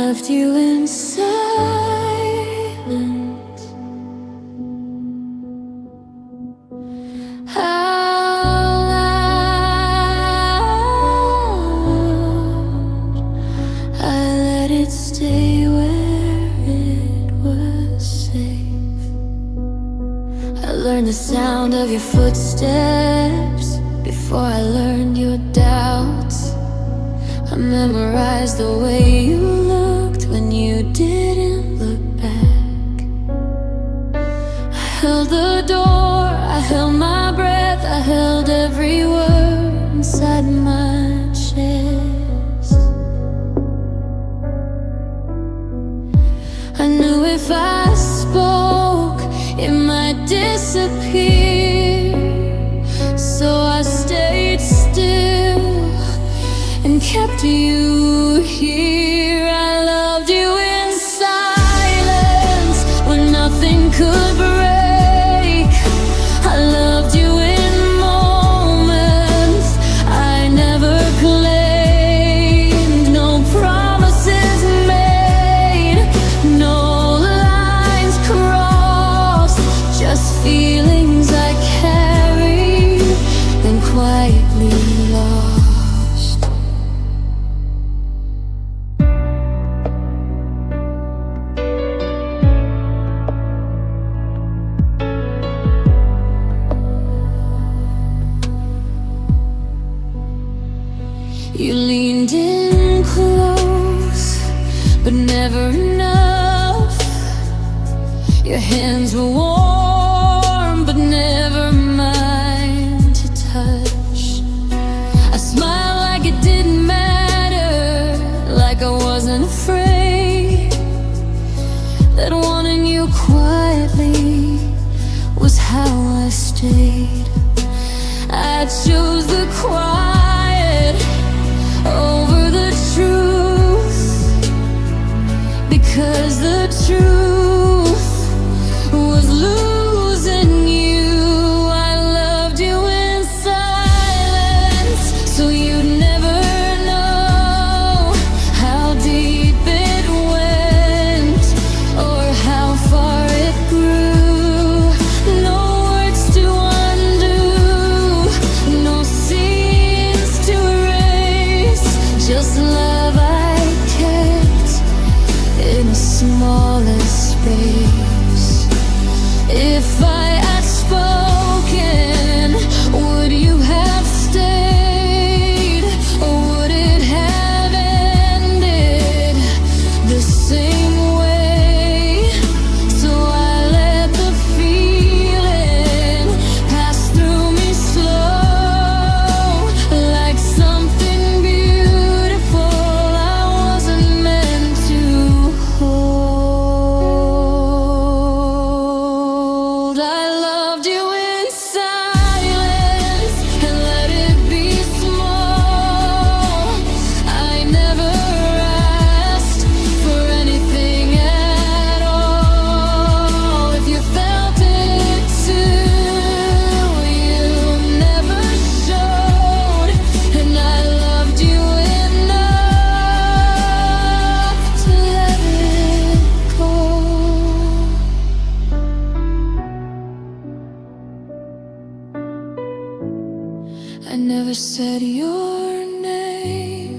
left you in silence. Out loud, I let it stay where it was safe. I learned the sound of your footsteps before I learned your doubts. I memorized the way you looked when you didn't look back. I held the door, I held my breath, I held every word inside my chest. I knew if I spoke, it might disappear. So I stayed still and kept you here. I loved you in silence when nothing could break. I loved you in moments I never claimed. No promises made, no lines crossed, just feelings I carried and quietly lost. You leaned in close, but never enough. Your hands were warm, but never mine to touch. I smiled like it didn't matter, like I wasn't afraid, that wanting you quietly was how I stayed. I chose the quiet over the truth, because the truth was losing you. I loved you in silence, so you'd never know how deep it went or how far it grew. No words to undo, no scenes to erase, just love I kept in the smallest space. If I had spoken, would you have stayed, or would it have ended the same way? So I let the feeling pass through me slow, like something beautiful I wasn't meant to hold. I loved you in silence and let it be small. I never asked for anything at all. If you felt it too, you never showed, and I loved you enough to let it go. I never said your name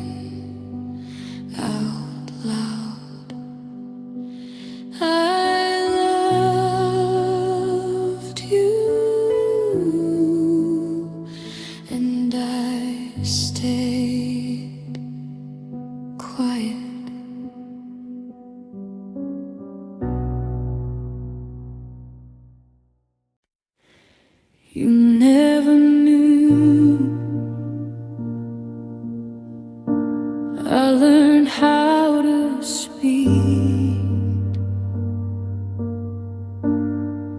out loud. I loved you, and I stayed quiet. You never knew I learned how to speak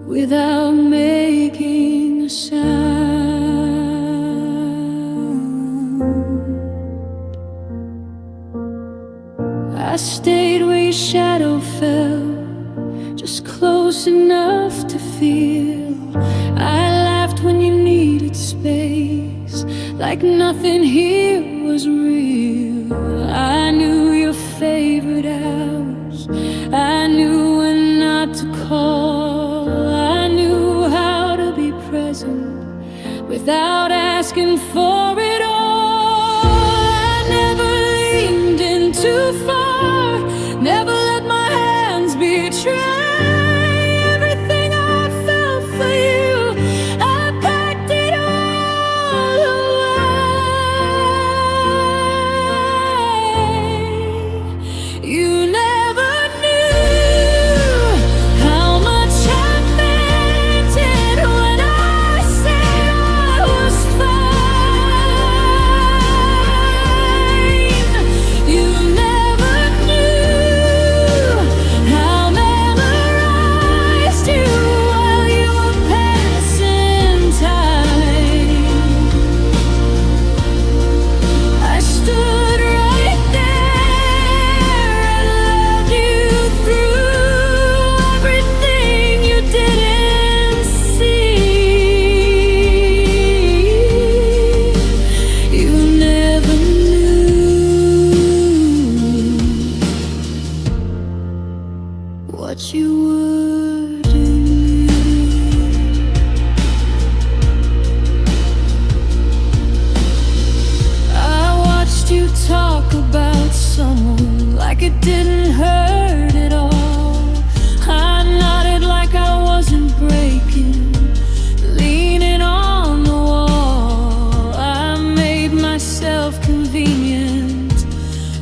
without making a sound. I stayed where your shadow fell, just close enough to feel. I laughed when you needed space, like nothing here was real. I knew your favorite hours, I knew when not to call, I knew how to be present without asking for it all. I never leaned in too far, never let my hands betray everything I felt for you. I packed it all away. You never knew how much I meant it when I said I was fine. You never knew how memorized you while you were passing time. I stood right there and loved you through everything you didn't see. You never knew what you would do. I watched you talk about someone like it didn't hurt at all. I nodded like I wasn't breaking, leaning on the wall. I made myself convenient,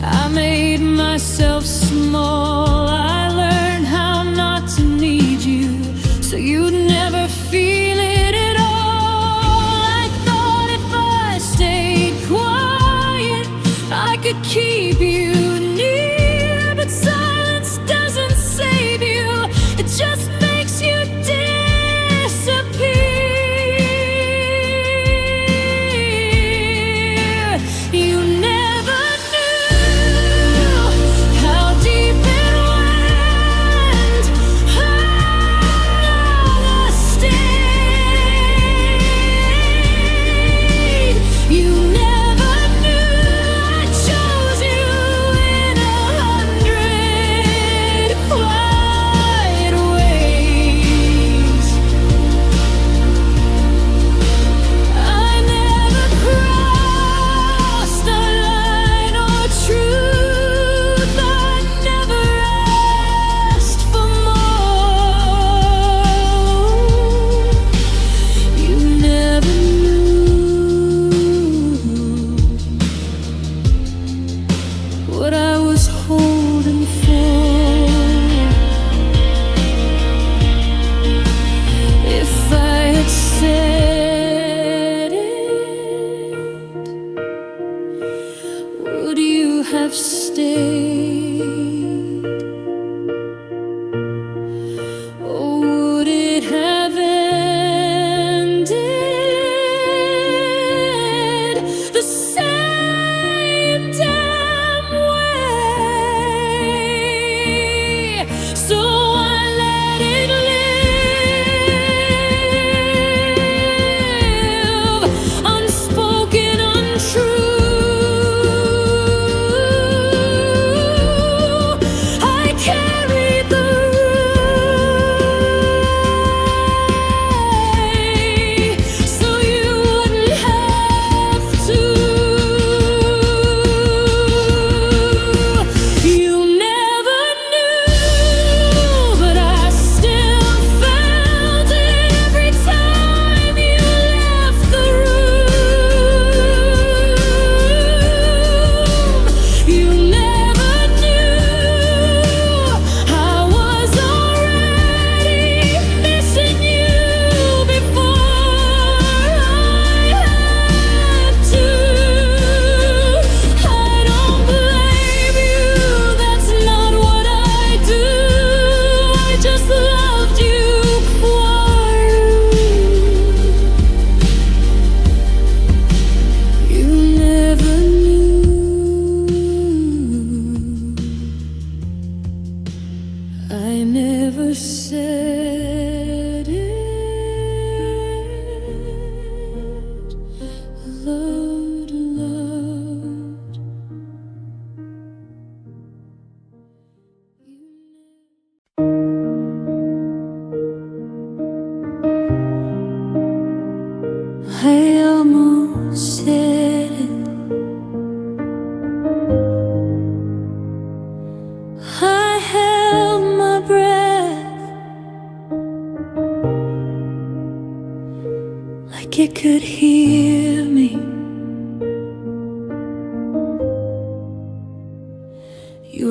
I made myself small. I learned how not to need you, so you'd never feel it at all. I thought if I stayed quiet, I could keep you near, but silence doesn't save you, it just makes you disappear. You never knew how deep it went under the stain. You never knew I chose you in 100 quiet ways. I never crossed a line or truth, I never asked for more. You never knew what I was holding for. If I had said it, would you have stayed? Or would it have ended the same damn way? So I let it live, unspoken, untrue.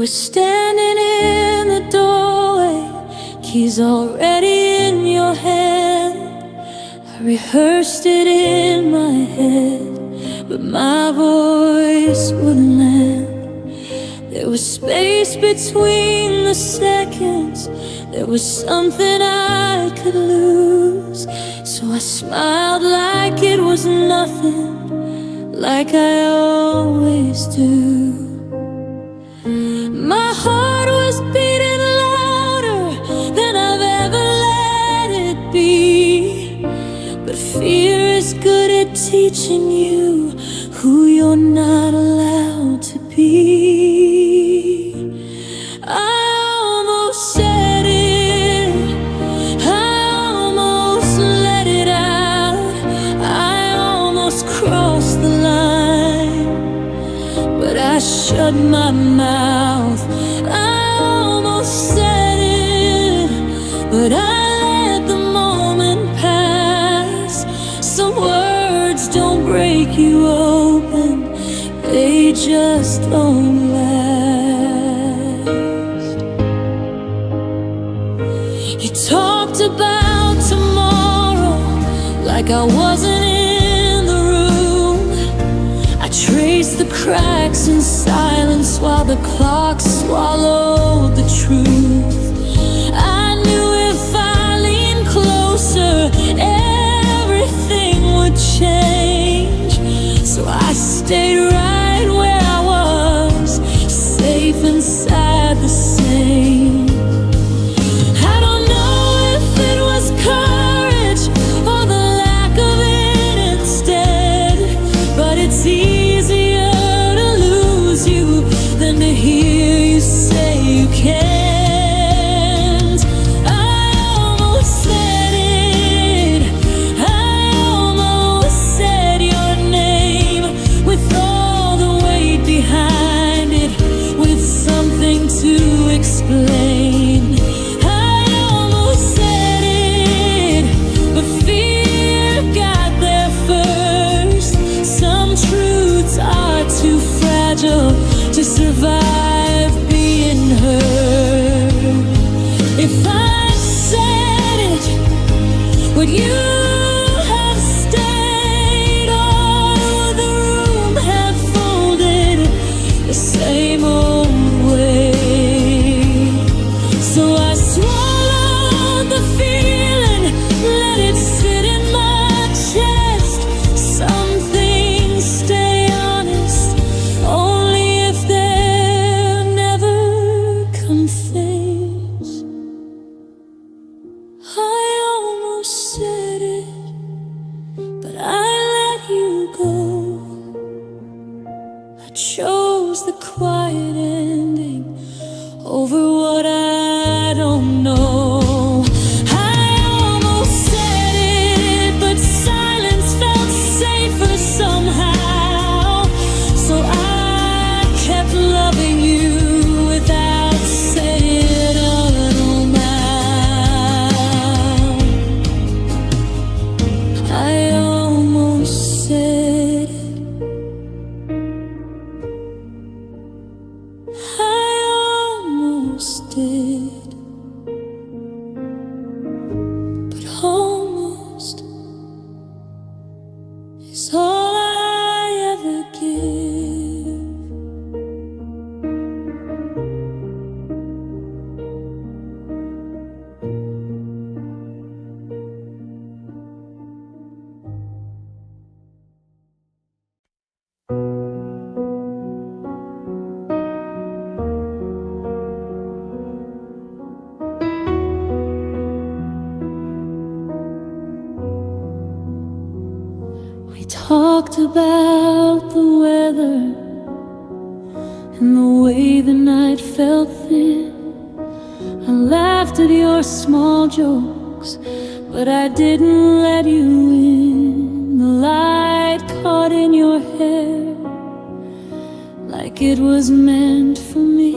were standing in the doorway, keys already in your hand. I rehearsed it in my head, but my voice wouldn't land. There was space between the seconds, there was something I could lose. So I smiled like it was nothing, like I always do. My heart was beating louder than I've ever let it be. But fear is good at teaching you who you're not allowed to be. I almost said it, I almost let it out, I almost crossed the line, but I shut my mouth. I almost said it, but I let the moment pass. Some words don't break you open, they just don't last. You talked about tomorrow like I wasn't in the room. I traced the cracks in silence while the clock swallowed the truth. I knew if I leaned closer, everything would change. So I stayed right where I was, safe inside the same. I don't know if it was courage or the lack of it instead, but it's easier to lose you than to hear you say you can't. I almost said it, I almost said your name, with all the weight behind it, with something to explain. I almost said it, but fear got there first. Some truths are too fragile to survive being heard. If I said it, would you have stayed, or would the room have folded the same old way? So I swallowed the feeling, let it sit in my chest. Some things stay honest only if they're never confessed. I almost said it, but I let you go. I chose the quiet ending over what I don't know. I almost said it, but silence felt safer somehow. So I kept loving you without saying it out loud. I almost said it, I almost did, but almost is all I ever give. We talked about the weather and the way the night felt thin. I laughed at your small jokes, but I didn't let you in. The light caught in your hair like it was meant for me.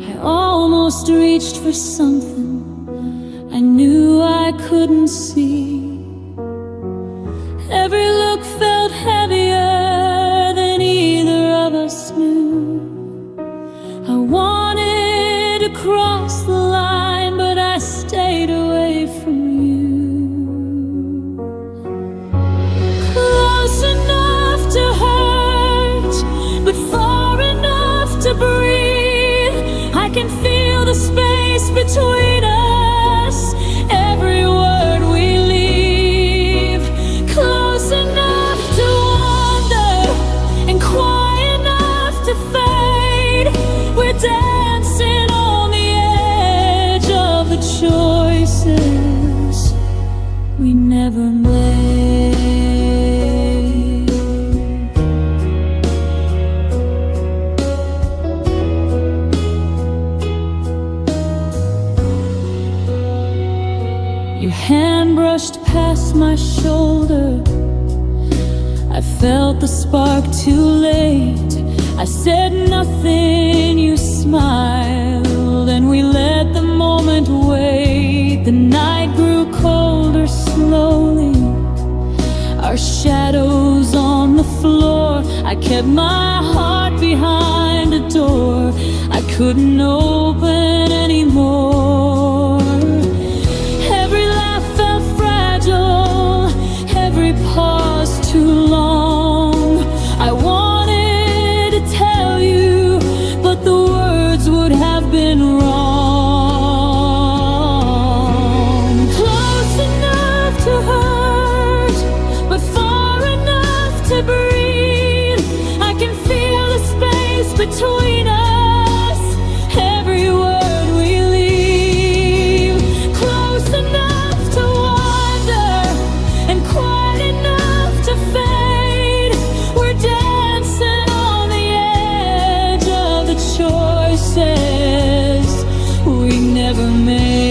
I almost reached for something I knew I couldn't see. Every look felt heavier than either of us knew. space between us. Every word we leave, close enough to wander and quiet enough to fade. We're dancing on the edge of the choices we never made. Your hand brushed past my shoulder. I felt the spark too late. I said nothing, you smiled, and we let the moment wait. The night grew colder slowly, our shadows on the floor. I kept my heart behind a door I couldn't open anymore. Every laugh felt fragile, every pause too long. I wanted to tell you, but the words would have been wrong. Close enough to hurt, but far enough to breathe. I can feel the space between us. Every word we leave, close enough to wander and quiet enough to fade. We're dancing on the edge of the choices we never made.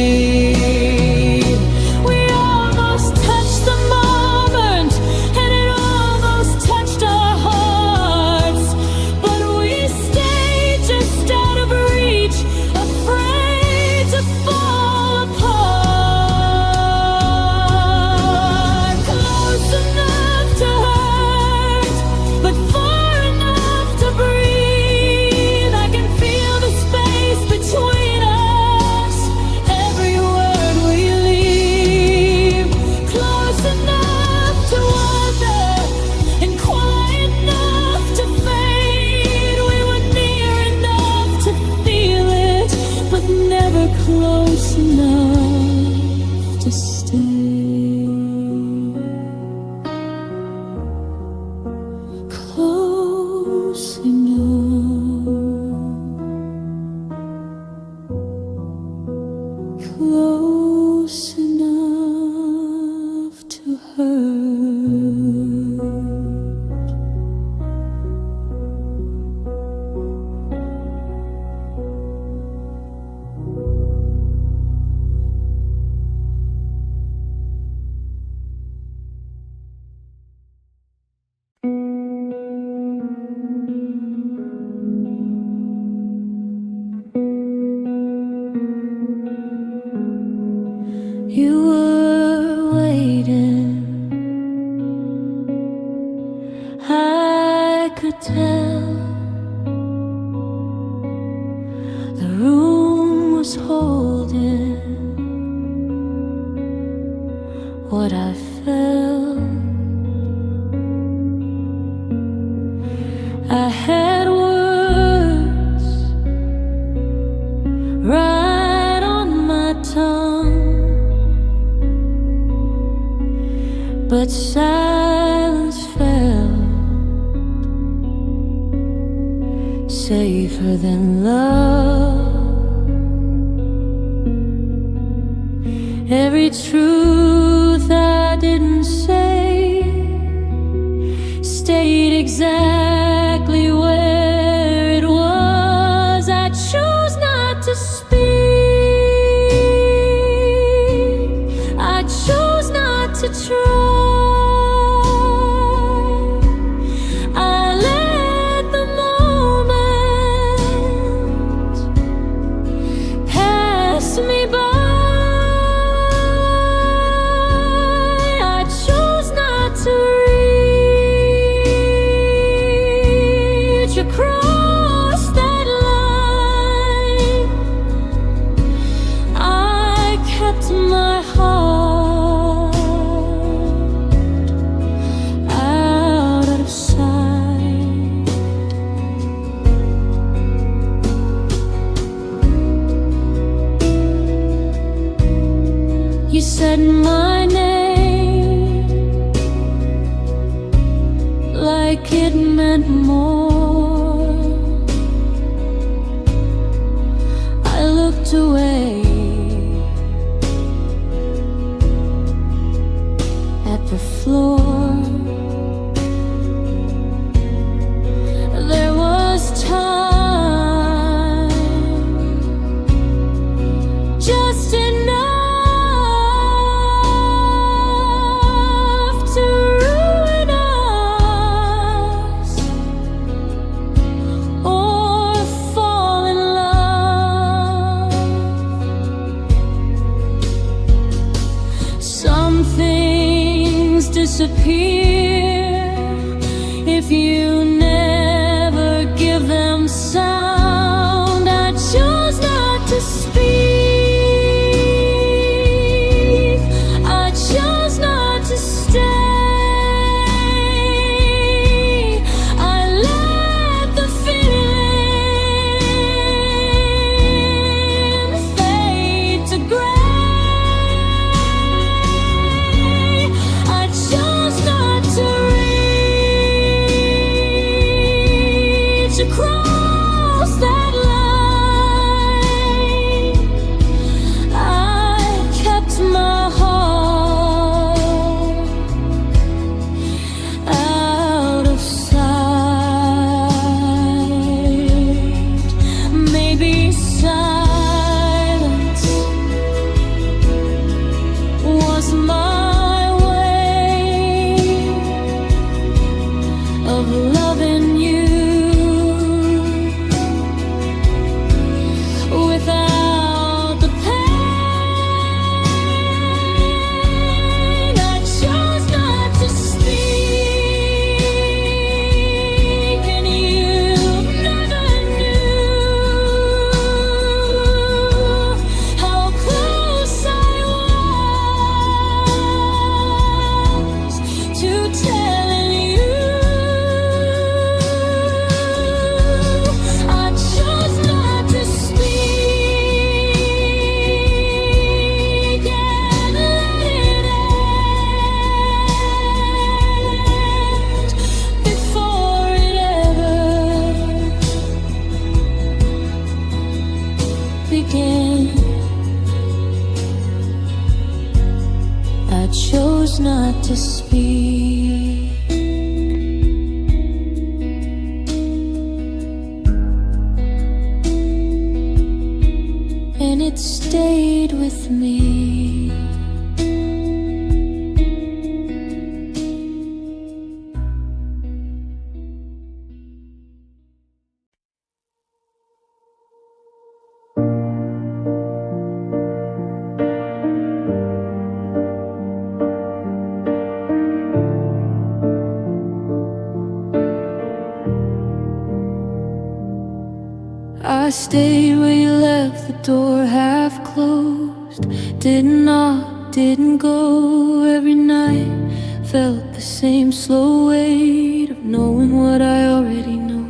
We almost touched the moment, and it almost touched our hearts, but we stayed just out of reach, afraid to fall apart. Close enough to hurt, but far enough to breathe. I can feel the space between us. Every word we leave, close enough to wander and quiet enough to fade. We were near enough to feel it, but never close enough to stay. Close enough, close enough to hurt. You were waiting, I could tell. The room was holding what I felt. I had words right on my tongue, but silence felt safer than love. Every truth I didn't say stayed exactly where it was. I chose not to speak, I chose not to try. like it meant more. I looked away at the floor. There was time, just enough to ruin us or fall in love. Some things disappear if you never give them sound. I chose not to speak, I chose not to stay. I let the feeling fade to gray. I chose not to reach across that line. I kept my heart out of sight. Maybe silence was my way of loving you without the pain. I chose not to speak, and you never knew how close I was to telling you. I chose not to speak and let it end before it ever began. I chose not to speak, and it stayed with me. I stayed where you left the door half closed. Didn't knock, didn't go. Every night felt the same slow weight of knowing what I already know.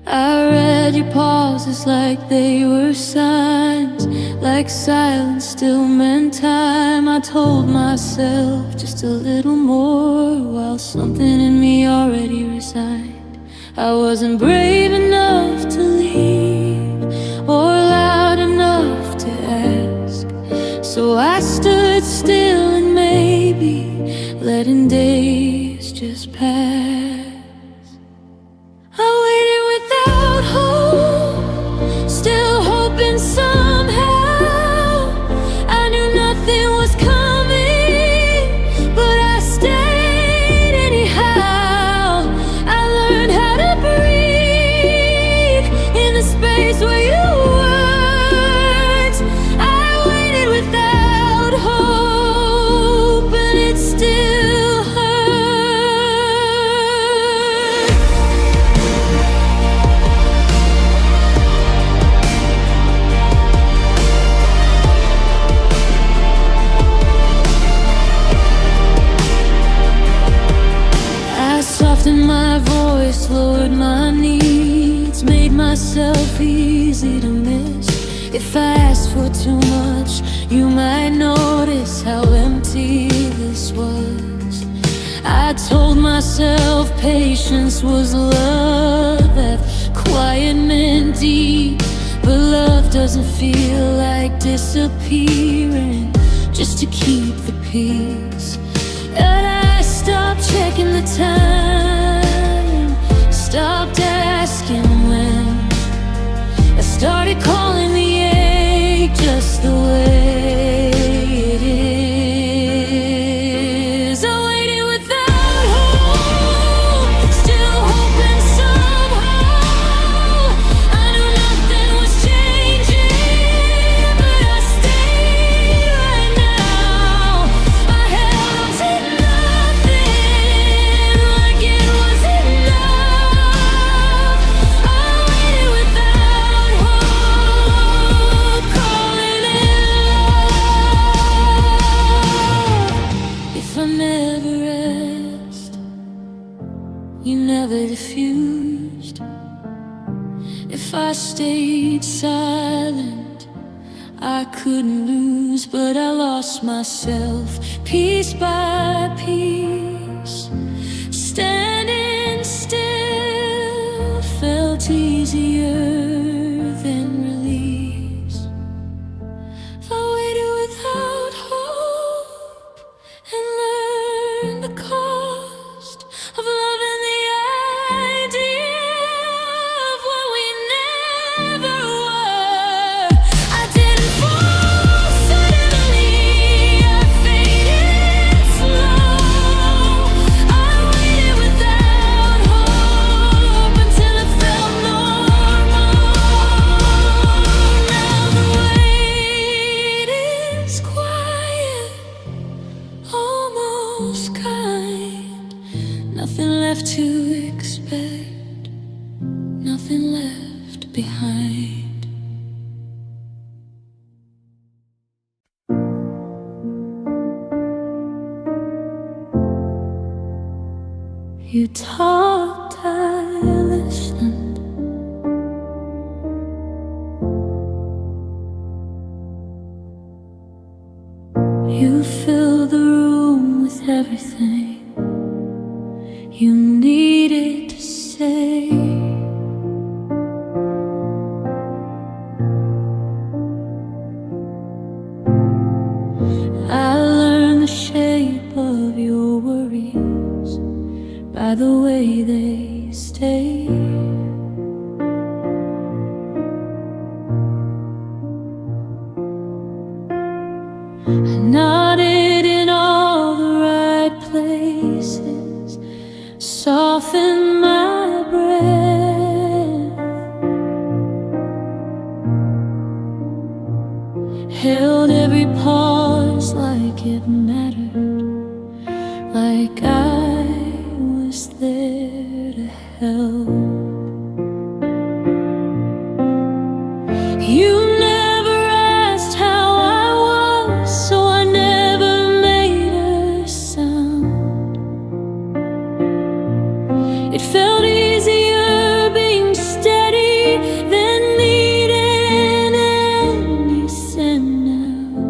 I read your pauses like they were signs, like silence still meant time. I told myself just a little more, while something in me already resigned. I wasn't brave enough to leave, or loud enough to ask, so I stood still and maybe letting days just pass. I waited without hope, still hoping somehow. I knew nothing was coming, but I stayed anyhow. I learned how to breathe in the space where you weren't. I waited without hope, and it still hurt. I softened my voice, lowered my needs, made myself easy to miss. If I asked for too much, you might notice how empty this was. I told myself patience was love, that quiet meant deep. But love doesn't feel like disappearing just to keep the peace. And I stopped checking the time, stopped asking when. I started calling the ache just the way it is. I waited without hope, still hoping somehow. I knew nothing was changing, but I stayed right now. I held on to nothing like it was enough. I waited without hope, calling it love. If I never asked, you never diffused. If I stayed silent, I couldn't lose. But I lost myself piece by piece. Standing still felt easier than release. I waited without hope and learned the cost of loving, the idea of what we never were. I didn't fall suddenly, I faded slow. I waited without hope until it felt normal. Now the wait is quiet, almost kind. Nothing left to expect, nothing left behind. You talked, I listened. You filled the room with everything you needed to say. I learned the shape of your worries by the way they stay. I nodded in all the right places, softened my breath, held every pause like it mattered, like I was there to help. You never asked how I was, so I never made a sound. It felt easier being steady than needing any send out.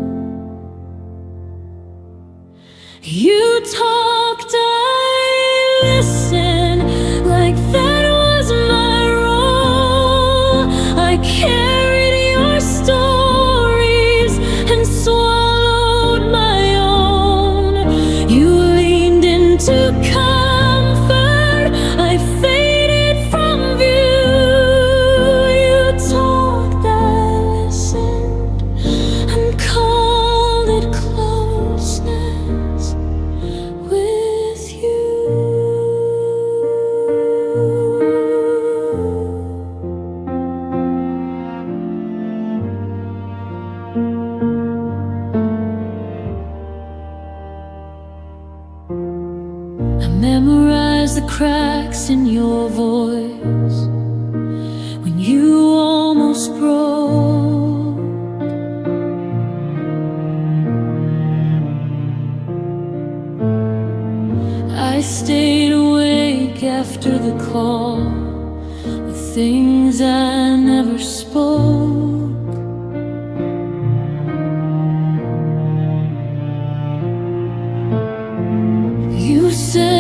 You talked, I listened, like that was my role. I carried your stories and swallowed my own. You leaned into comfort, I faded from view. You talked, I listened, and called it closeness with you. I memorized the cracks in your voice when you almost broke. I stayed awake after the call, the things I never spoke. You said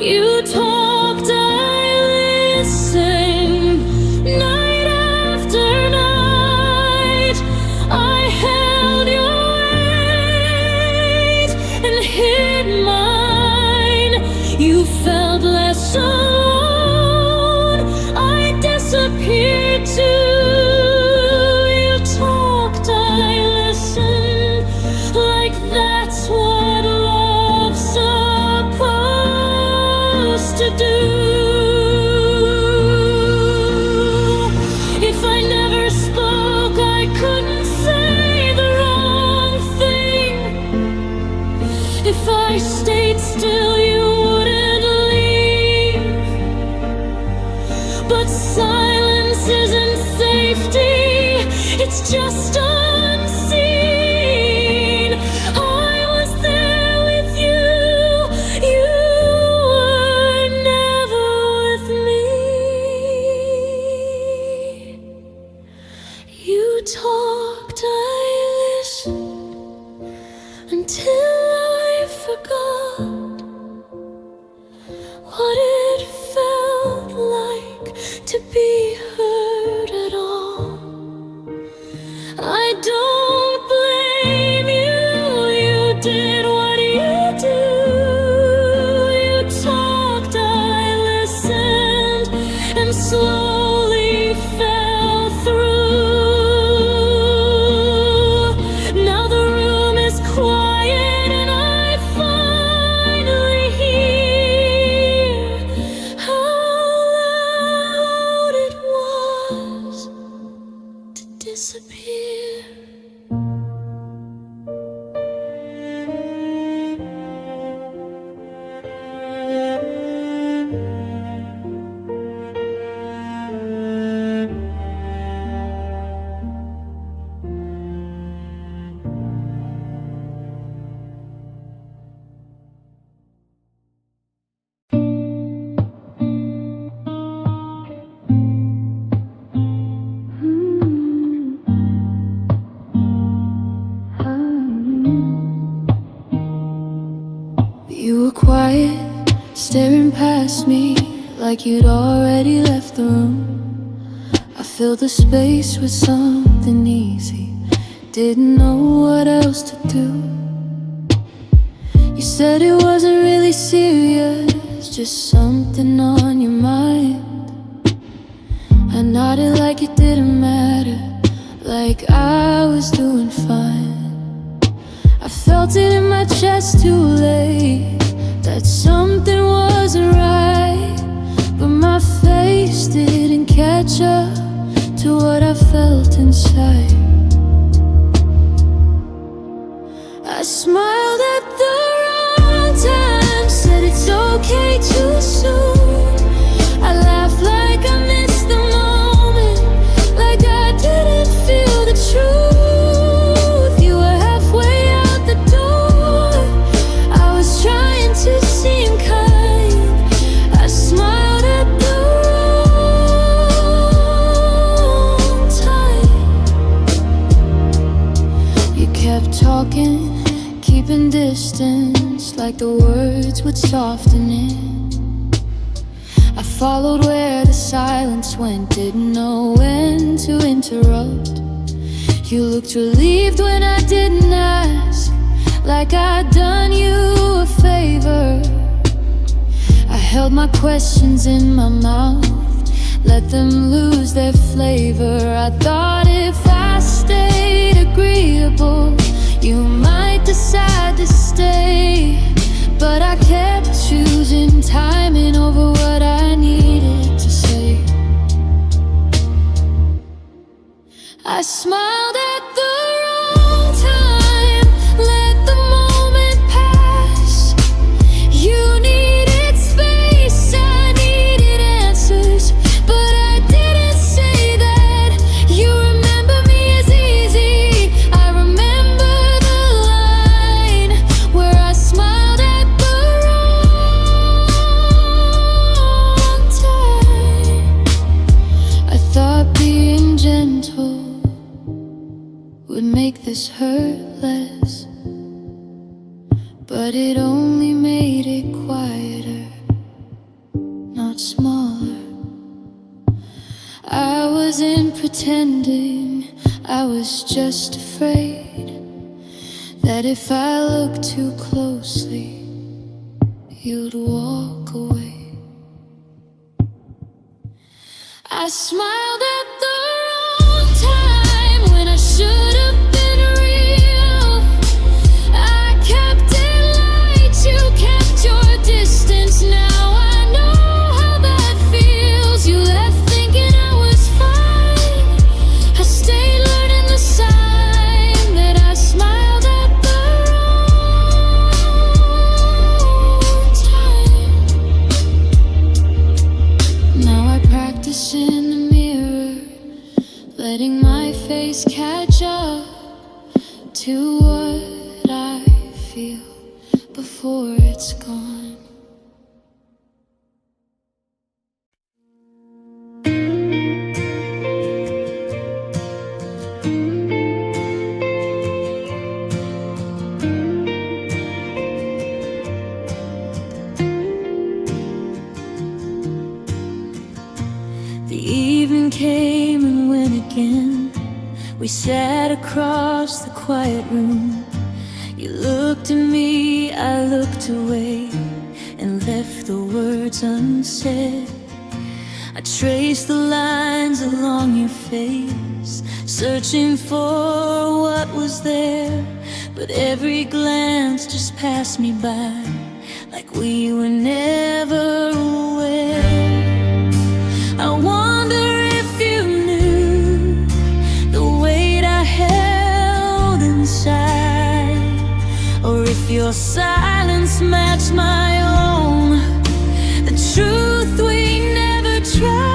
You talked, I listened, night after night. I held your weight and hid mine. You felt less alone. I disappeared too. You talked, I listened, like that's what love's supposed to do. If I never spoke, I couldn't say the wrong thing. If I stayed still, you wouldn't leave. But silence isn't safety, it's just unseen. I was there with you, you were never with me. You talked, I listened, until I forgot what it felt like to be heard at all. I don't blame you, you did what you do. You talked, I listened, and slowly fell through. Now the room is quiet and I finally hear how loud it was to disappear. You were quiet, staring past me like you'd already left the room. I filled the space with something easy, didn't know what else to do. You said it wasn't really serious, just something on your mind. I nodded like it didn't matter, like I was doing fine. I felt it in my chest too late, that something wasn't right. But my face didn't catch up to what I felt inside. I smiled at the wrong time, said it's okay too soon. I laughed like I missed the moment, like I didn't feel the truth. You were halfway out the door, I was trying to seem kind. I smiled at the wrong time. You kept talking, keeping distance, like the words would soften it. I followed where the silence went, didn't know when to interrupt. You looked relieved when I didn't ask, like I'd done you a favor. I held my questions in my mouth, let them lose their flavor. I thought if I stayed agreeable, you might decide to stay. But I kept choosing timing over what I needed to say. I smiled at the wrong time, let the moment pass. You needed space, I needed answers, but I didn't say that. You remember me as easy, I remember the line where I smiled at the wrong time. I thought being gentle wasn't pretending, I was just afraid that if I looked too closely, you'd walk away. I smiled at the wrong time when I should have been real. I kept it light, you kept your distance. Now I know how that feels. You left thinking I was fine. I stayed learning the sign that I smiled at the wrong time. Now I practice in the mirror, letting my face catch up to what I feel before it's gone. The evening came and went again. We sat across the quiet room. You looked at me, I looked away, and left the words unsaid. I traced the lines along your face, searching for what was there, but every glance just passed me by, like we were never aware. I wonder if you knew the weight I held inside, or if your silence matched my own, the truth we never tried.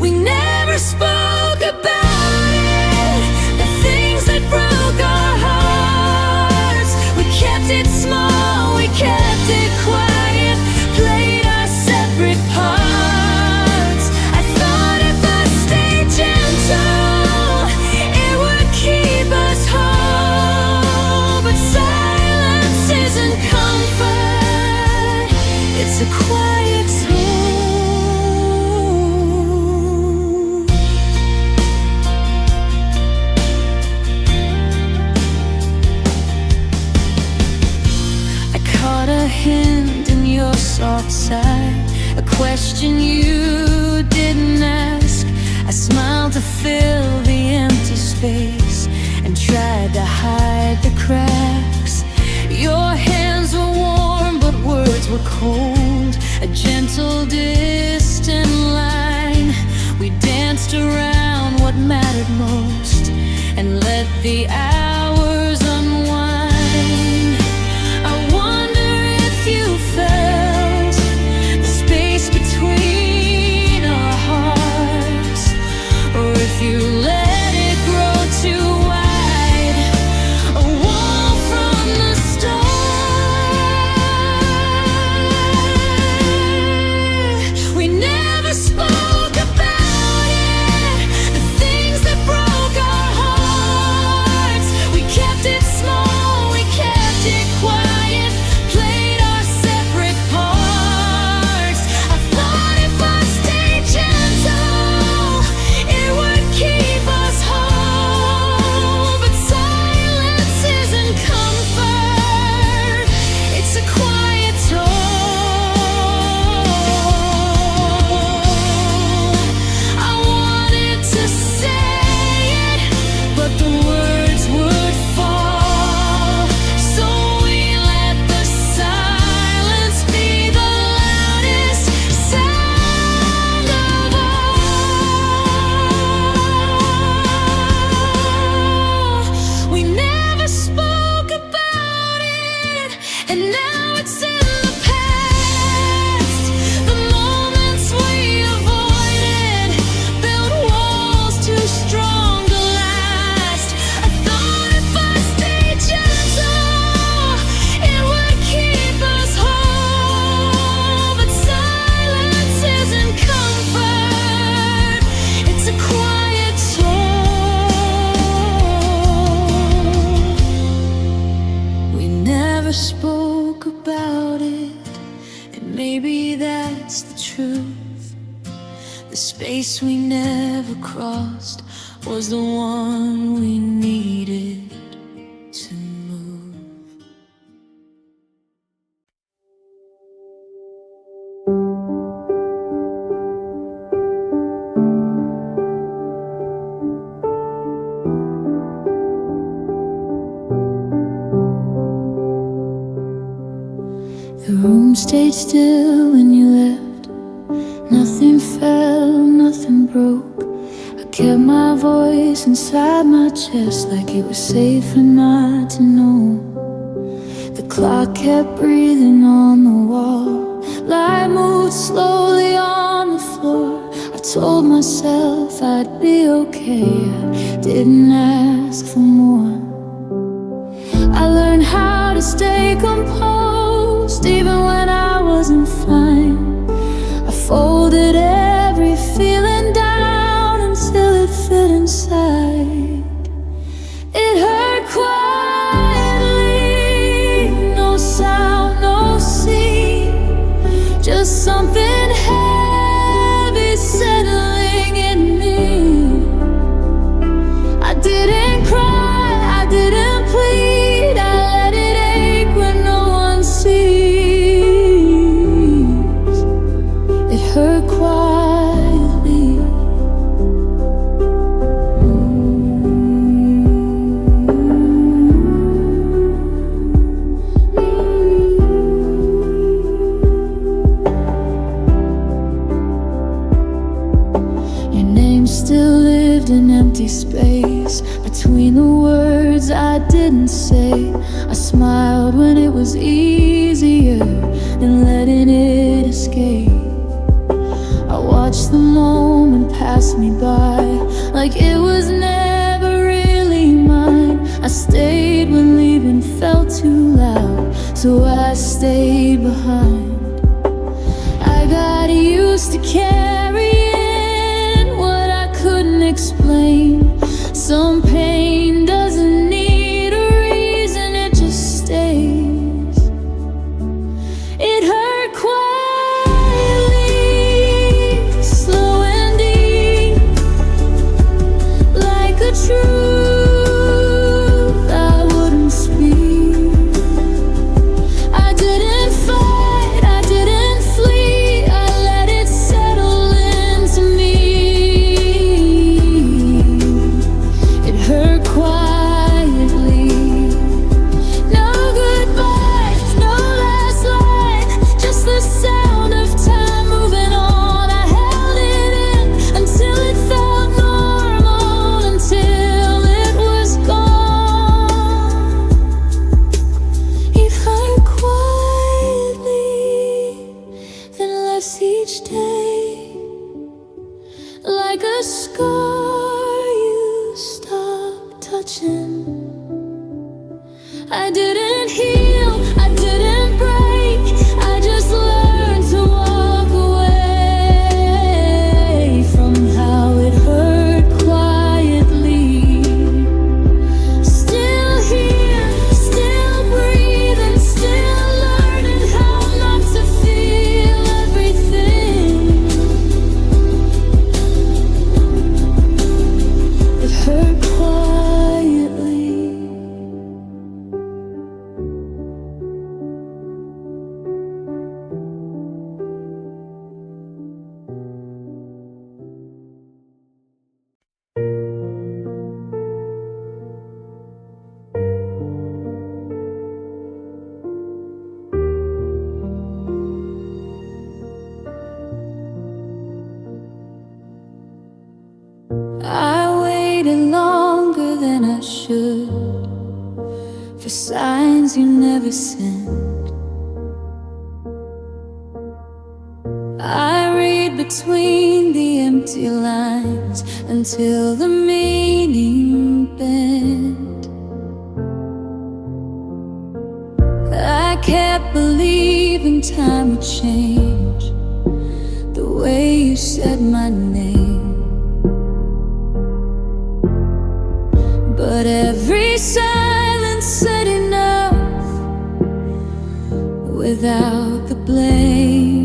We never spoke about it, the things that broke our hearts. We kept it small, we kept it quiet, played our separate parts. I thought if I stayed gentle, it would keep us whole. But silence isn't comfort, it's a quiet tone. I caught a hint in your soft sigh, a question you didn't ask. I smiled to fill the empty space and tried to hide the cracks. Your hands were warm, but words were cold, a gentle, distant line. We danced around what mattered most and let the hours unwind. I wonder if you felt the space between our hearts, or if you let it grow too wide, a wall from the start. We never spoke about it, the things that broke our hearts. We kept it small, we kept it quiet, played our separate parts. I thought if I stayed gentle, it would keep us whole. But silence isn't comfort, it's a quiet tone. I wanted to say it, but the words would fall, so we let the silence be the loudest sound of all. We never spoke about it, and now it's in the past. The moments we avoided built walls too strong to last. I thought if I stayed gentle, it would keep us whole. But silence isn't comfort, it's a quiet tone. We never spoke about it, and maybe that's the truth. The space we never crossed was the one we needed to move. The room stayed still when you left. Nothing fell, nothing broke. I kept my voice inside my chest like it was safer not to know. The clock kept breathing on the wall. Light moved slowly on the floor. I told myself I'd be okay. I didn't ask for more. I learned how to stay composed even when I wasn't fine. I folded every feeling down until it fit inside. It hurt quietly, no sound, no scene, just something heavy settling in me. I didn't cry, I didn't plead, I let it ache when no one sees. It hurt quietly. Your name still lived in empty space between the words I didn't say. I smiled when it was easier than letting it escape. I watched the moment pass me by like it was never really mine. I stayed when leaving felt too loud, so I stayed behind. I got used to carrying what I couldn't explain. Some pain doesn't need a reason, it just stays. It hurt quietly, slow and deep, like a truth I wouldn't speak. I didn't fight, I didn't flee, I let it settle into me. It hurt quietly. No goodbyes, no last line, just the sound of time moving on. I held it in until it felt normal, until it was gone. It hurt quietly, then left each day like a scar you stopped touching. I didn't heal, I didn't break, I just learned to walk away from how it hurt quietly. Still here, still breathing, still learning how not to feel everything. It hurt quietly. I waited longer than I should for signs you never sent. I read between the empty lines until the meaning bent. I kept believing time would change the way you said my name. But every silence said enough without the blame.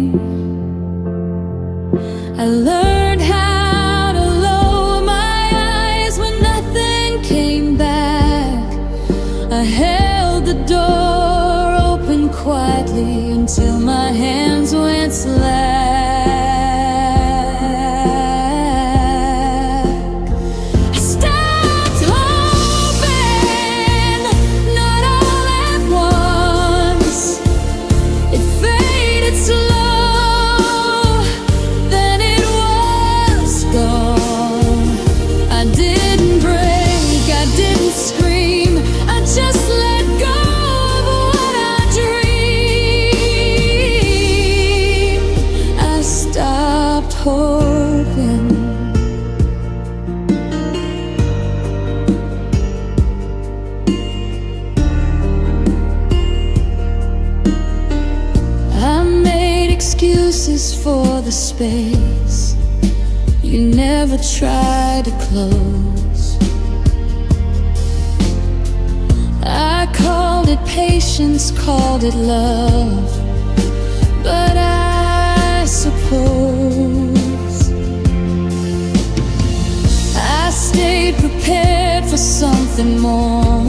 learned how to lower my eyes when nothing came back. I held the door open quietly until my hands went slack. I stopped hoping, not all at once. It faded slow, then it was gone. I didn't break, I didn't scream, I just let go of what I dreamed. I stopped hoping. I made excuses for the space you never tried to close. I called it patience, called it love, but I suppose I stayed prepared for something more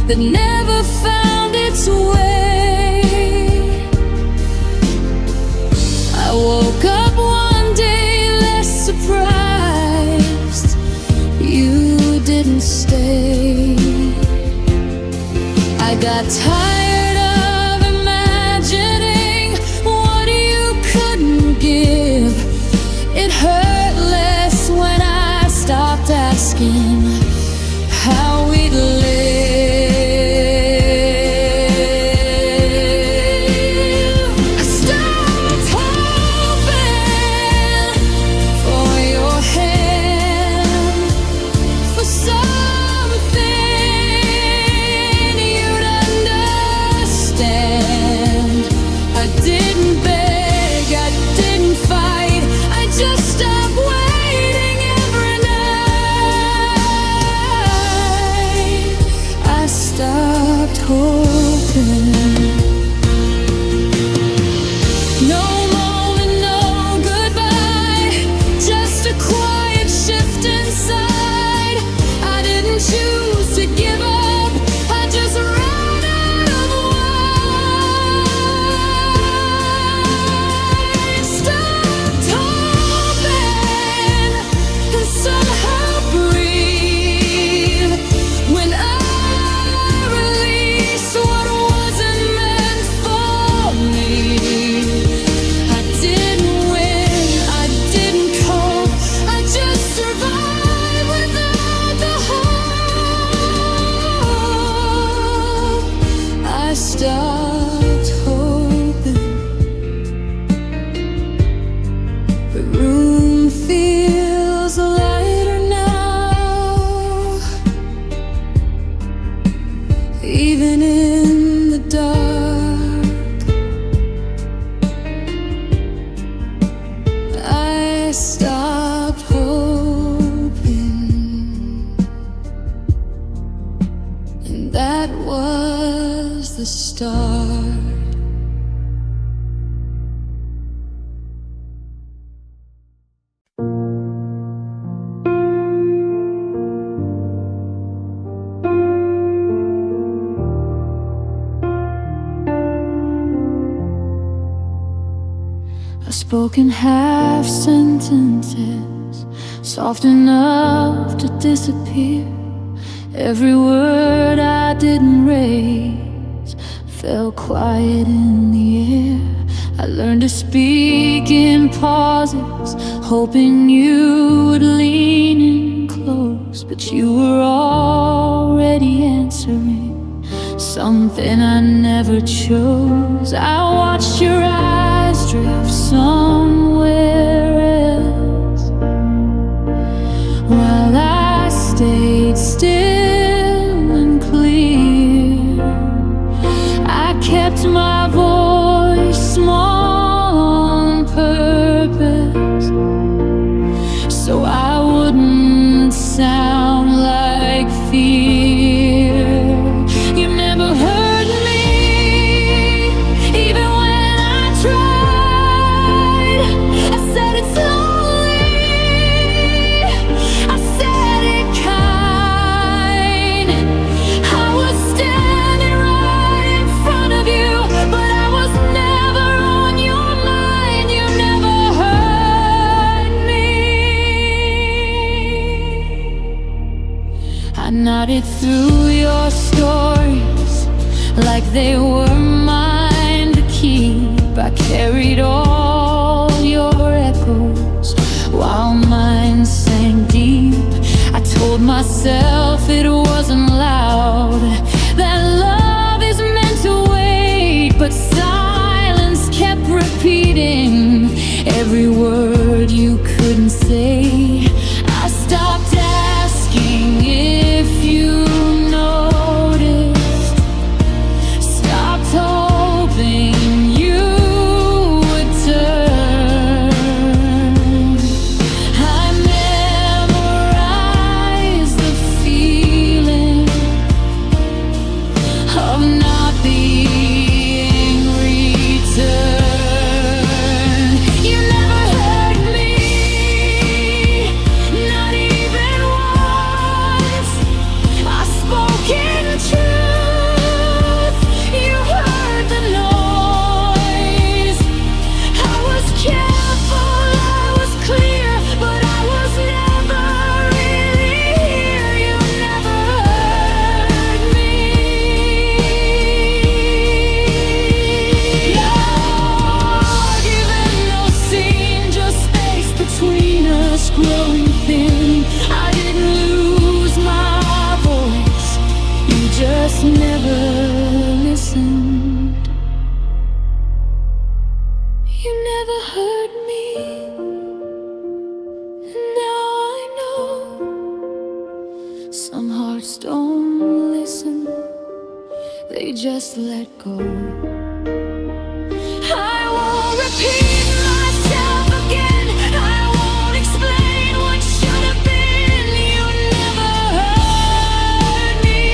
that never found its way. I woke up one day less surprised you didn't stay. I got tired of imagining what you couldn't give. It hurt less when I stopped asking how we'd live. I stopped hoping for your hand, for something you'd understand. I didn't beg, I didn't fight, I just stopped waiting every night. I stopped hoping. No moment, no goodbye, just a quiet shift inside. I didn't choose to give up, I just ran out of wine. Stopped hoping and somehow breathe when I released what wasn't meant for me. I didn't win, I didn't cope, I just survived without the hope. I stopped hoping. The room feels lighter now, even in the dark. I stopped hoping, and that was the start. I've spoken half sentences, soft enough to disappear. Every word I didn't raise fell quiet in the air. I learned to speak in pauses, hoping you would lean in close, but you were already answering something I never chose. I watched your eyes drift somewhere else while I stayed still and clear. I kept my voice small on purpose, so I wouldn't sound like fear. You never heard me, even when I tried. I said it's they were mine to keep. I carried all your echoes while mine sank deep. I told myself it wasn't loud, that love is meant to wait, but silence kept repeating every word you couldn't say. I stopped asking if you noticed, stopped hoping you would turn. I memorized the feeling of not being returned. You never hurt me, not even once. I spoke in truth, you heard the noise. I was careful, I was clear, but I was never really here. You never heard me. Given no scene, just space between us growing thin. I didn't lose my voice, you just never listened. You never heard me, and now I know some hearts don't listen, they just let go. I won't repeat myself again, I won't explain what should have been. You never heard me,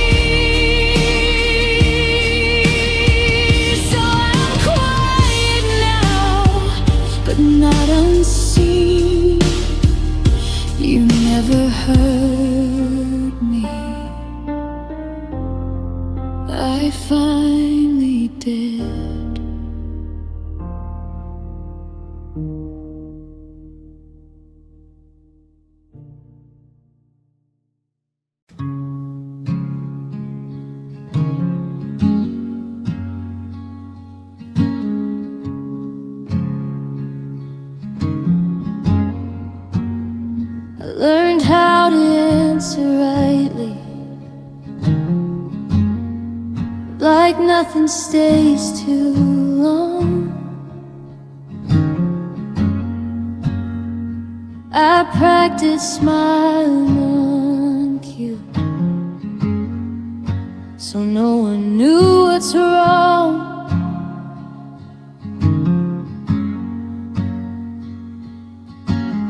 so I'm quiet now, but not unseen. You never heard me, I finally did. I learned how to answer rightly, like nothing stays too long. I practiced smiling on cue, so no one knew what's wrong.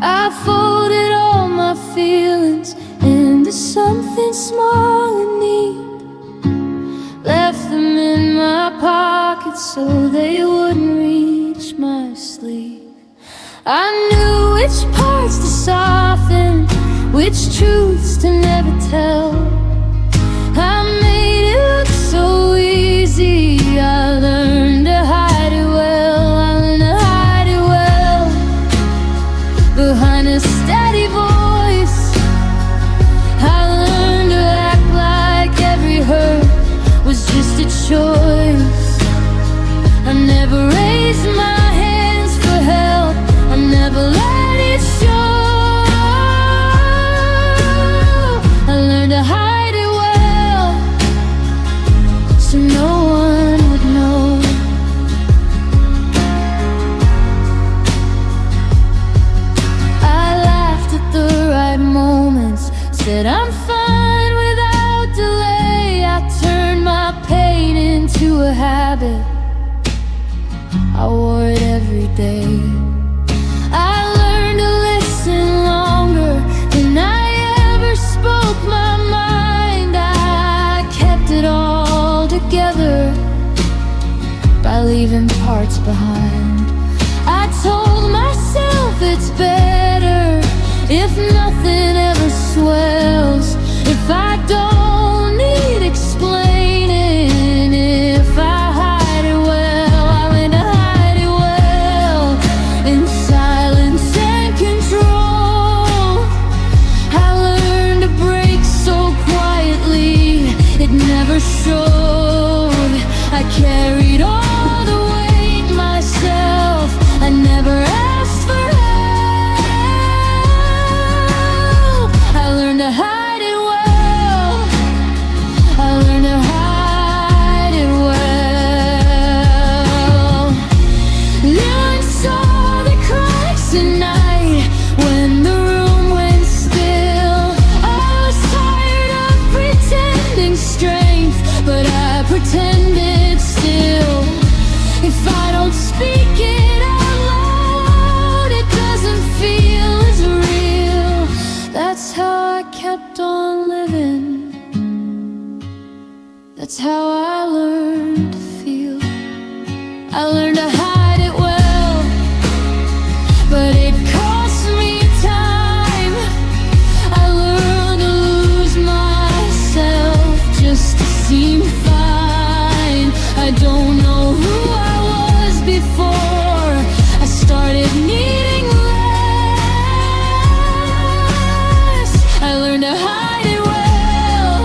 I folded all my feelings into something small and neat, left them in my pocket so they wouldn't reach my sleeve. I knew which parts to soften, which truths to never tell. I made it look so easy, I learned to hide it well, I learned to hide it well. Behind a steady voice, I learned to act like every hurt was just a choice. I never raised my hands for help, I never let it show. I learned to hide it well, so no one would know. I laughed at the right moments, said I'm fine without delay. I turned my pain into a habit, I wore it every day. I learned to listen longer than I ever spoke my mind. I kept it all together by leaving parts behind. I told myself it's better if nothing ever swells, if I don't need explaining, if I hide it well, I learned to hide it well, in silence and control. I learned to break so quietly, it never showed. I I learned to hide it well, but it cost me time. I learned to lose myself just to seem fine. I don't know who I was before I started needing less. I learned to hide it well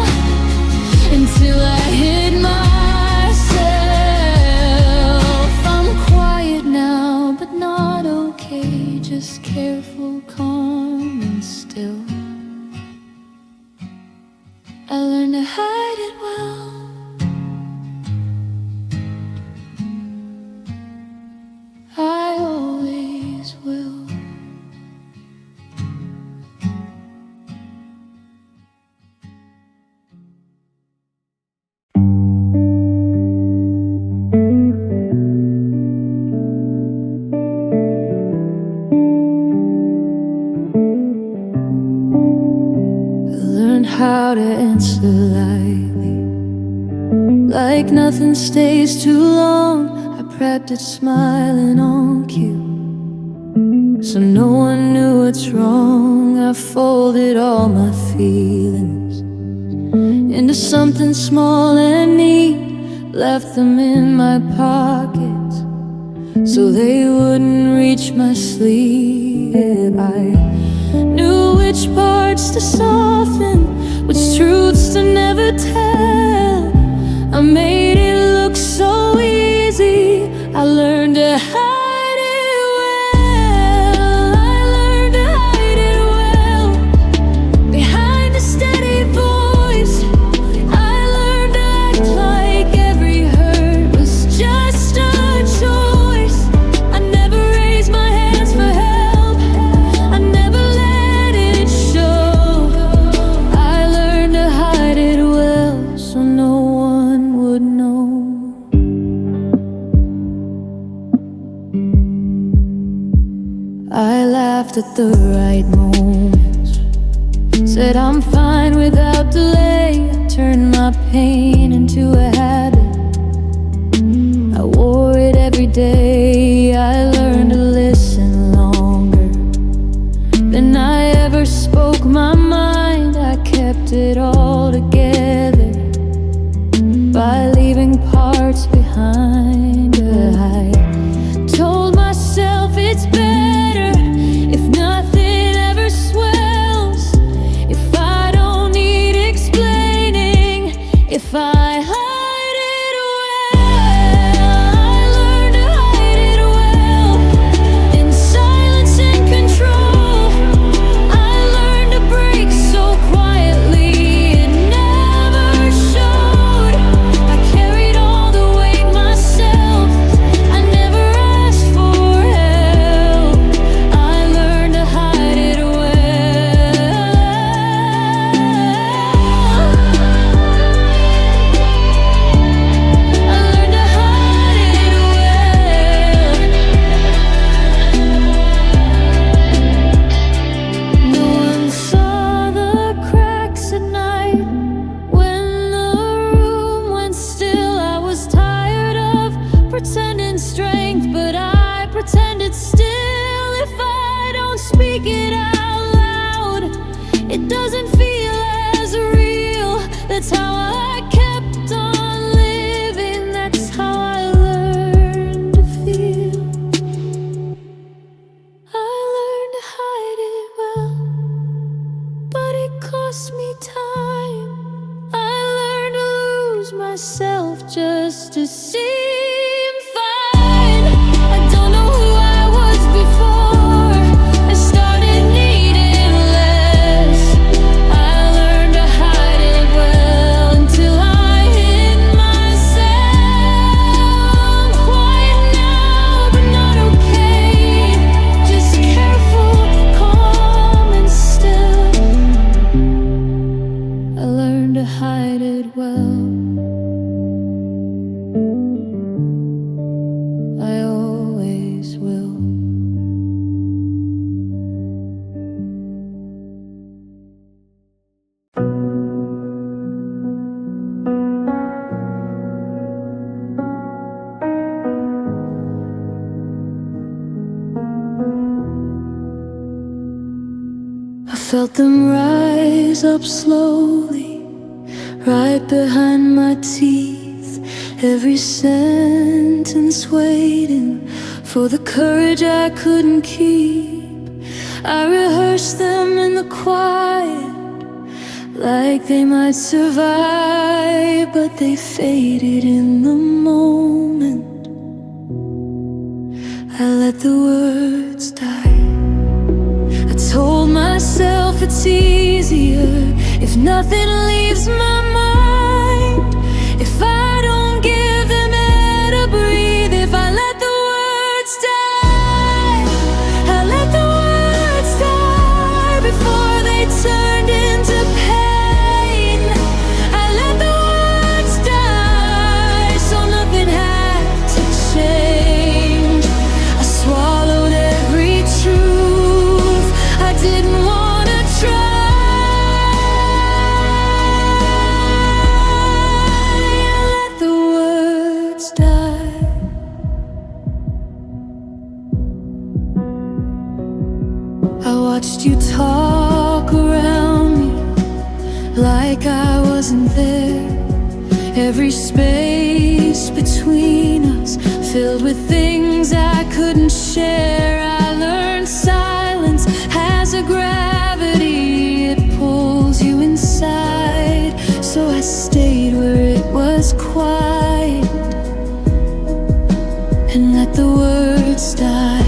until I hid myself. I'm quiet now, but not okay. Just careful, calm, and still. I learned to hide it well. I always will. How to answer lightly, like nothing stays too long. I practiced smiling on cue, so no one knew what's wrong. I folded all my feelings into something small and neat, left them in my pockets so they wouldn't reach my sleeve. I knew which parts to soften, which truths to never tell. I made it look so easy. I learned to hide it well. I learned to hide it well behind a steady voice. I learned to act like every hurt was just a choice. I never raised my hands for help. I never let it show. I learned to hide it well so no one would know. I laughed at the right moments, said I'm fine without delay. I turned my pain into a habit, I wore it every day. I learned to listen longer than I ever spoke my mind. I kept it all together by leaving parts behind. I told myself it's better if nothing ever swells, if I don't need explaining, if I hide it well. I learned to hide it well in silence and control. I learned to break so quietly it never showed. I carried all the weight myself. I never asked for help. I learned to hide it well. I learned to hide it well. No one saw the cracks at night when the room went still. I was tired of pretending strength, but I pretended still. If I don't speak it out loud, it doesn't feel as real. That's how I kept on living. That's how I learned to feel. I learned to hide it well, but it cost me time. I learned to lose myself just to seem fine. I don't know who I was before I started needing less. I learned to hide it well until I hid myself. Quiet now, but not okay. Just careful, calm, and still. I learned to hide it well. felt them rise up slowly, right behind my teeth. Every sentence waiting for the courage I couldn't keep. I rehearsed them in the quiet, like they might survive, but they faded in the moment. I let the words die. I told myself it's easier if nothing leaves my mind, if I don't give them air to breathe, if I let the words die. I let the words die before they turned into pain. I let the words die so nothing had to change. I swallowed every truth I didn't want to try. I let the words die. I watched you talk around me like I wasn't there. Every space between us filled with things I couldn't share. I learned silence has a gravity, it pulls you inside. So I stayed where it was quiet and let the words die.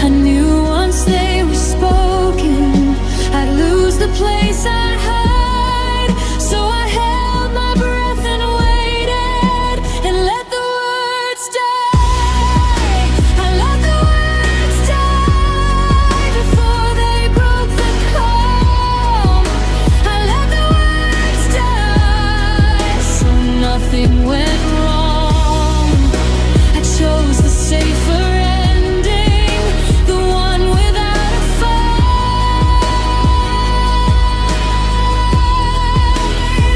I knew once they were spoken, I'd lose the place I'd hide. So I held my breath and waited and let the words die. I let the words die before they broke the calm. I let the words die so nothing went wrong. I chose the safer ending, the one without a fight.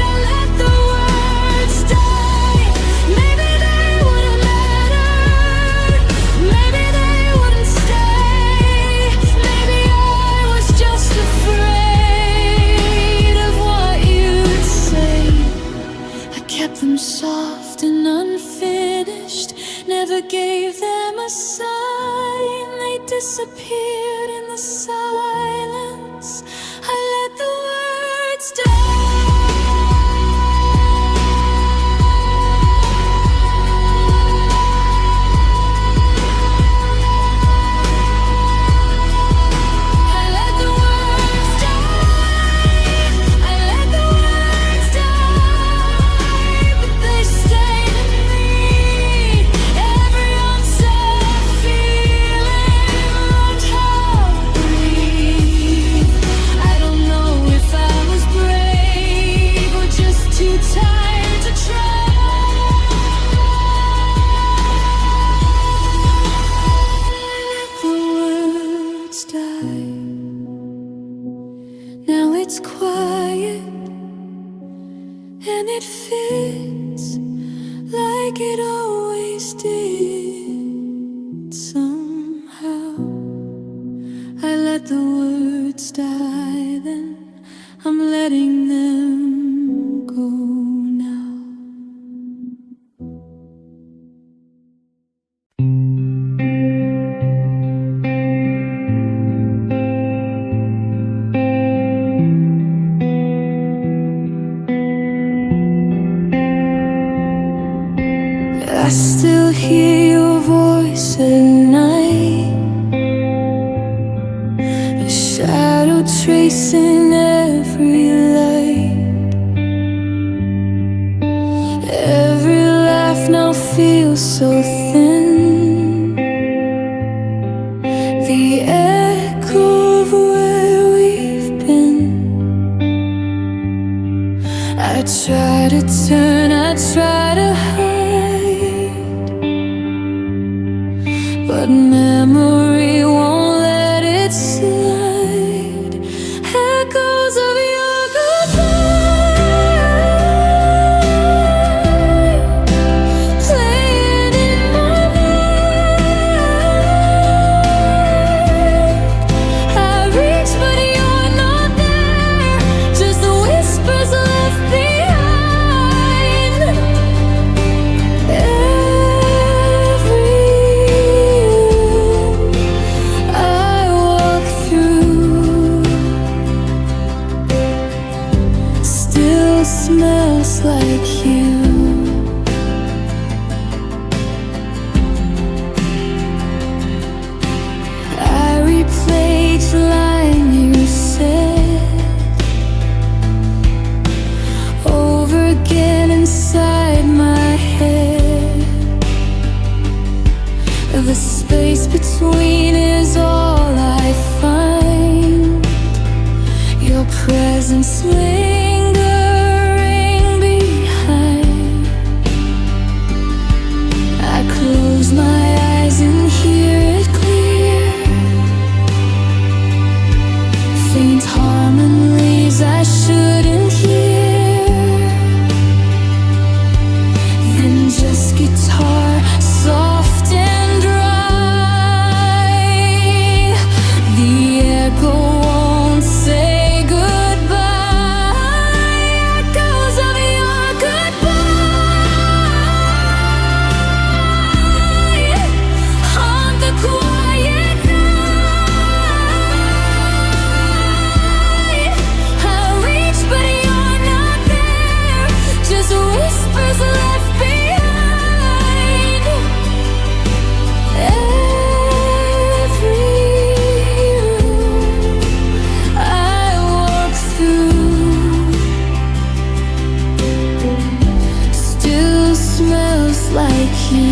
I let the words die. Maybe they wouldn't matter, maybe they wouldn't stay. Maybe I was just afraid of what you'd say. I kept them soft and unfinished, never gave them a sign. They disappeared in the silence. I let the words die. I let the words die. I let the words die, but they stayed in me. Every unsaid feeling learned how to breathe. I don't know if I was brave or just too tired to try. Let the words die. Now it's quiet and it fits like it always did. Somehow I let the words die, then I'm letting them go now. I still hear your voice at night, a shadow tracing every light. Every laugh now feels so thin, the echo of where we've been. I try to turn, I try to hide, but memory won't let it slide. Echoes of your goodbye playing in my presence lingering behind. I close my eyes and hear it clear. Faint harmonies I shouldn't hear. Then just guitar, soft and dry. The echo won't say goodbye. Echoes of your goodbye haunt the quiet night. I reach but you're not there, just whispers left behind. Every room I walk through still smells like you.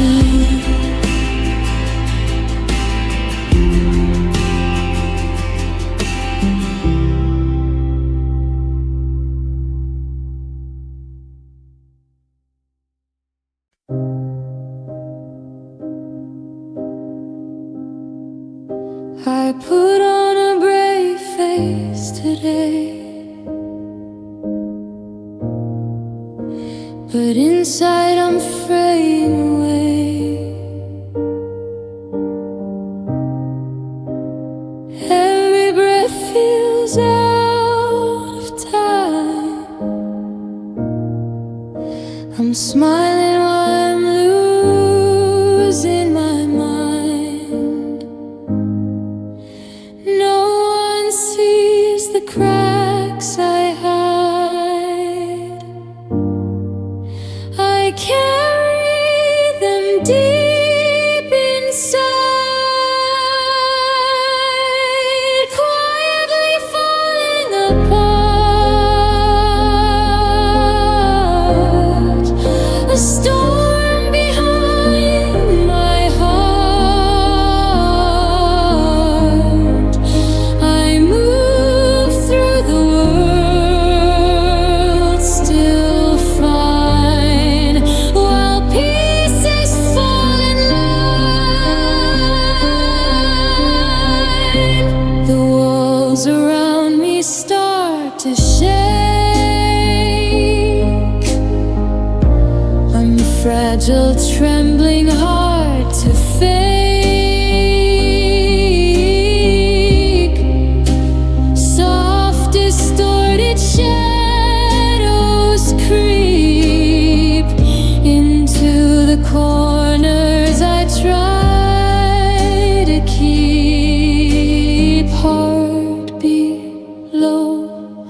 I put on a brave face today, but inside I'm fraying away. Every breath feels out of time. I'm smiling while I'm losing my mind. No one sees the cracks I hide. I carry them deep inside, quietly falling apart. A storm behind my heart. I move through the world still fine, while pieces fall in line. The walls around me start to shake. I'm fragile, trembling, hard to fake. Soft, distorted shadows creep into the corners I try to keep. Heartbeat low,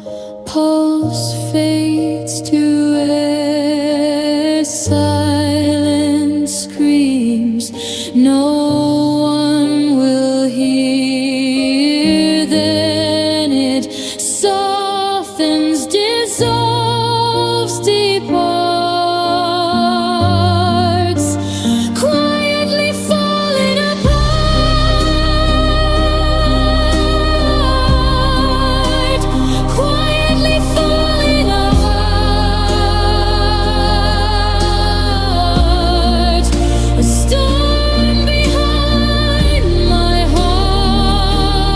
pulse fades to air. Silence screams, no one will hear. Then it softens, dissolves, departs, quietly falling apart, quietly falling apart. A storm behind my heart.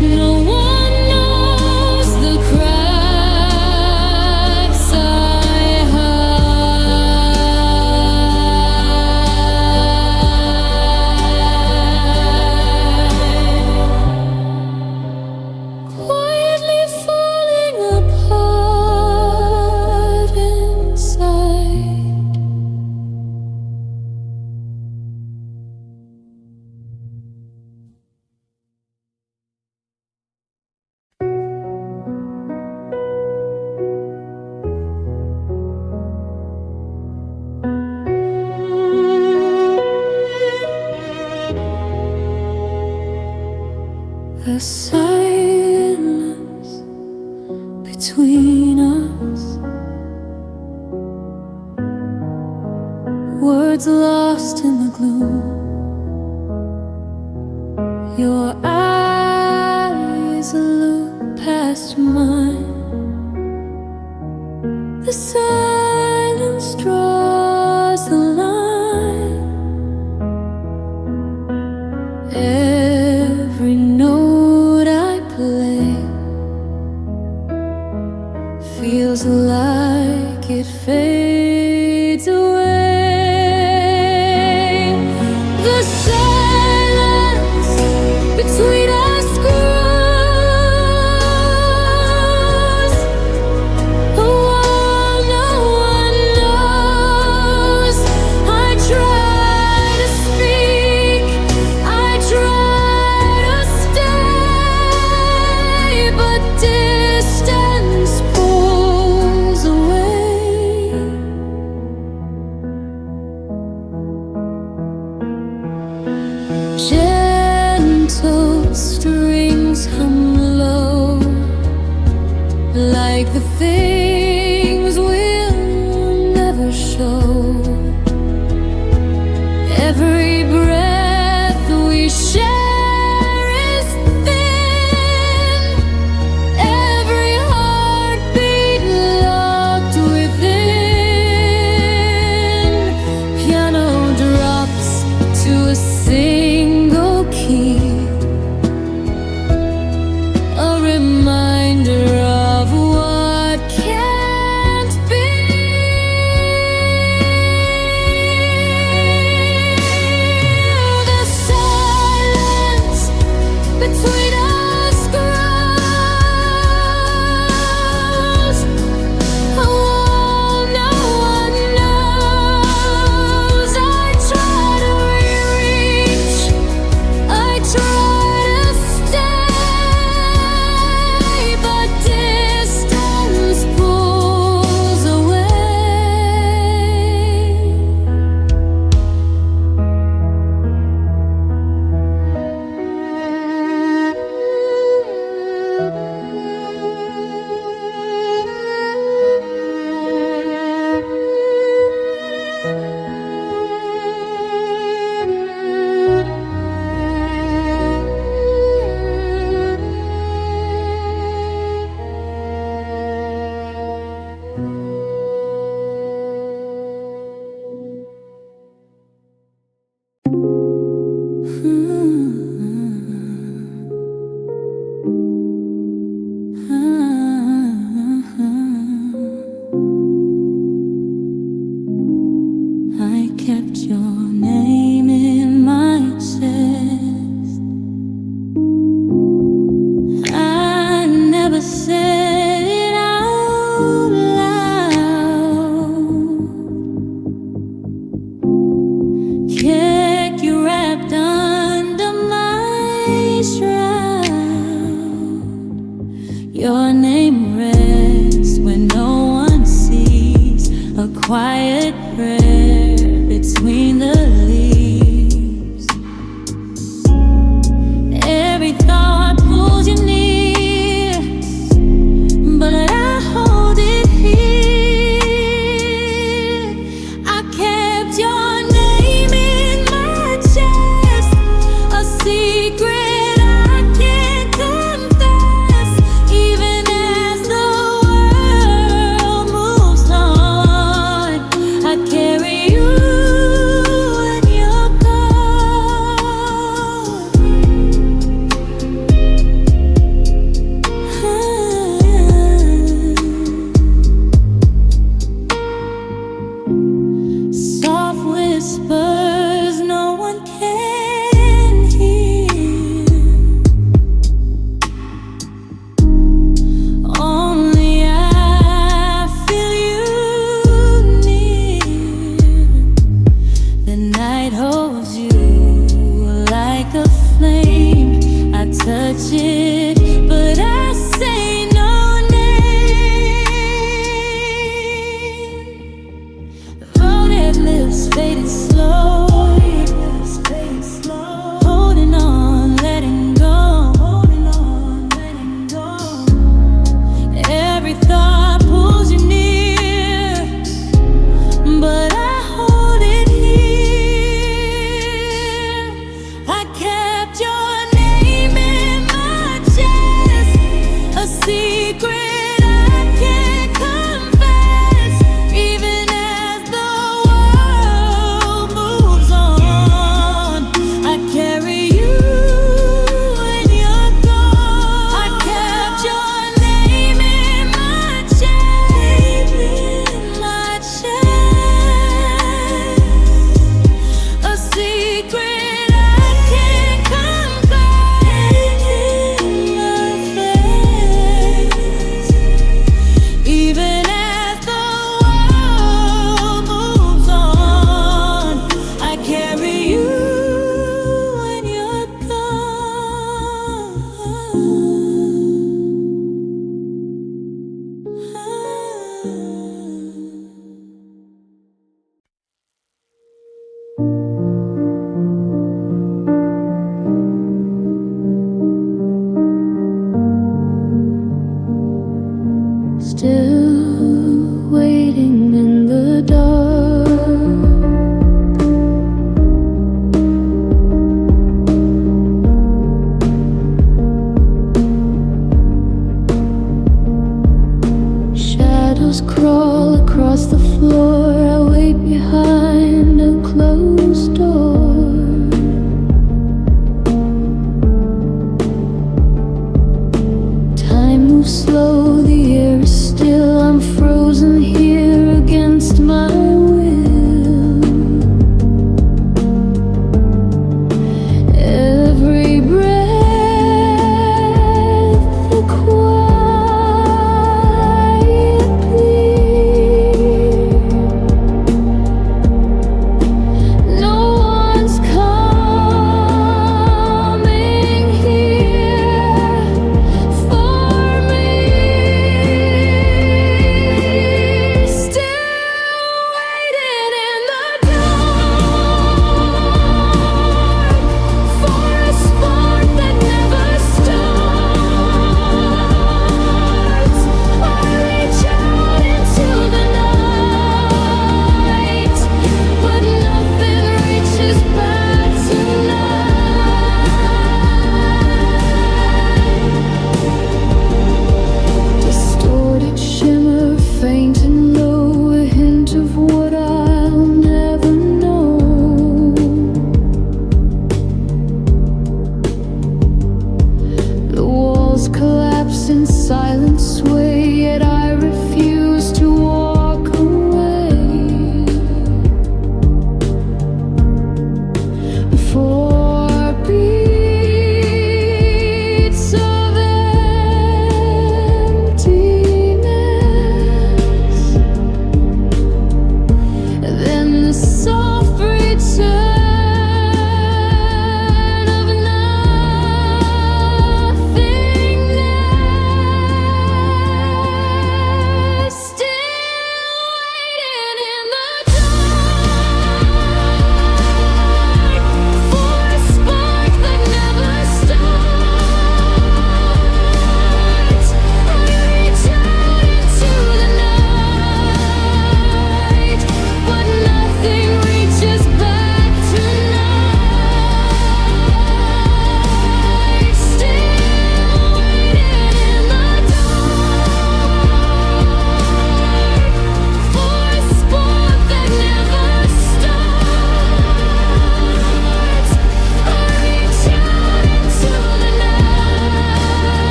No one knows the cracks I hide. Quietly falling apart inside. The silence between us, words lost in the gloom. Your eyes illuminate fades away. The silence between us grows, a wall no one knows. I try to speak, I try to stay, but distance pulls away. Gentle strings hum low, like the things we'll never show. Every breath we share is thin, every heartbeat locked within. Piano drops to a single key, a reminder of what can't be. The silence between us grows, a wall no one knows. I try to reach, I try to stay, but distance pulls away. I kept your name in my chest. I never said it out loud. Kept you wrapped under my shroud. Your name rests when no one sees, a quiet prayer between the leaves. Every thought pulls you near, but I hold it here. I kept your name in my chest, a secret I can't confess. Even as the world moves on, I carry you in your soft whispers no one can hear. Only I feel you near. The night holds you like a flame. I touch it, but I say no name. Rounded lips faded slow.